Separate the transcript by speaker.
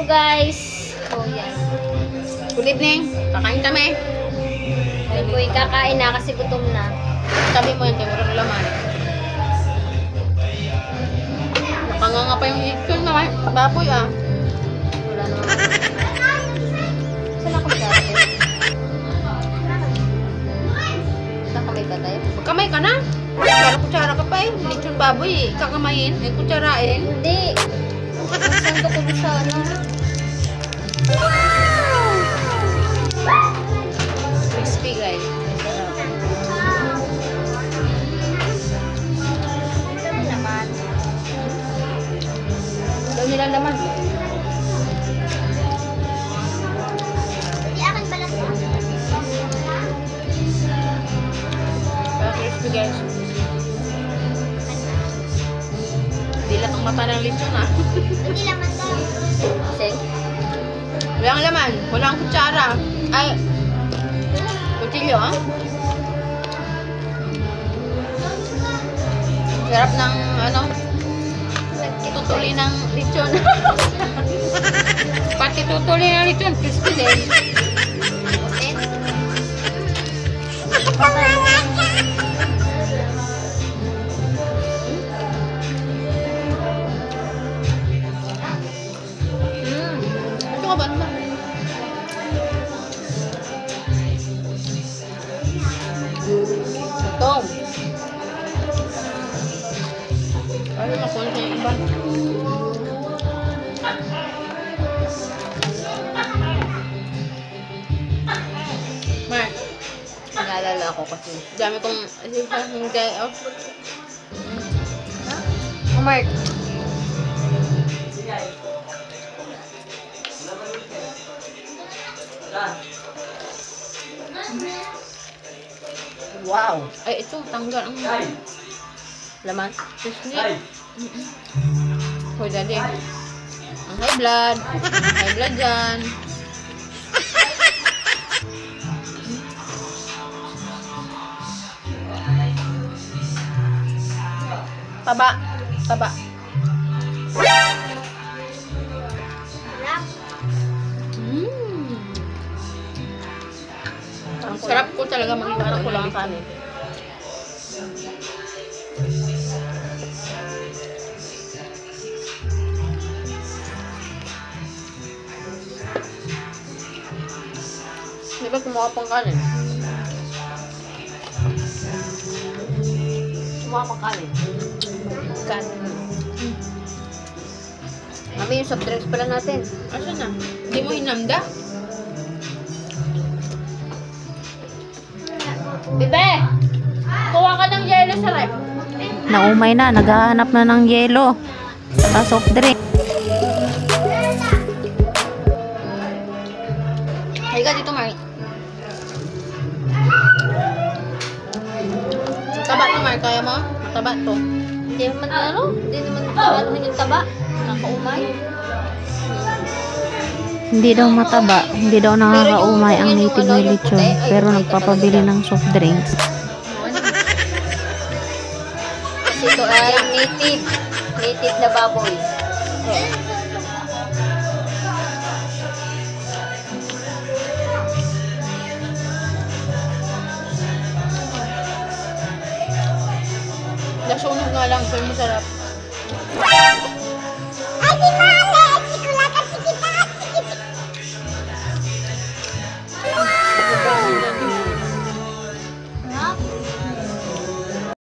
Speaker 1: guys. Oh, yan.
Speaker 2: Good evening. Kakain kami.
Speaker 1: Ay, kakain na kasi gutom na.
Speaker 2: Sabi mo yun, kaya walang laman. Nakanganga pa yung lechon na baboy ah.
Speaker 1: Wala naman. Saan ako magkakain? Saan kami ba tayo?
Speaker 2: Magkamay ka na. Kutsara ka pa eh. Lechon baboy eh. Kakamayin. Eh, kutsarain.
Speaker 1: Hindi. Sando ko sa ano.
Speaker 2: Crispy guys.
Speaker 1: Ano naman?
Speaker 2: Daw nilang laman.
Speaker 1: Hindi akin balas mo.
Speaker 2: Crispy guys. Dilat ang mata ng lechon ah.
Speaker 1: Hindi laman daw. Sing?
Speaker 2: Walang laman. Walang kutsara. Ay. Kutsilyo ah. Sarap ng ano. Tutuli ng lechon. Pati tutuli ng lechon. Crispy din. Ito ka ba naman? Ito. Ay, makuha sa iba. Mark, naalala ako kasi dami kong hindi. Oh, Mark. Wow. Ay, ito, tanggal ang laman. Crispy. Hoy, daddy. Ang high blood. Ang high blood dyan. Taba. Taba. Ang sarap ko talaga parang kulang kanin. Di ba kumuha pang kanin? Kumuha pang kanin. Kanin. Mami, yung soft drinks pala natin. Asan na? Hindi mo hinamda? Bebe! Kuha ka ng yelo sa rep.
Speaker 3: Naumay na, naghahanap na ng yelo. Saka soft drink.
Speaker 2: Halika dito, Mari. Taba to, Mari. Kaya mo? Mataba to.
Speaker 1: Hindi naman ano? Hindi naman taba yung taba. Nakaumay.
Speaker 3: Hindi daw mataba, hindi daw nakakaumay ang native na lechon, pero nagpapabili ng soft drinks.
Speaker 1: Kasi ito ay native. Native na baboy.
Speaker 2: Nasunog nga lang, pero masarap.
Speaker 1: Ate Ma!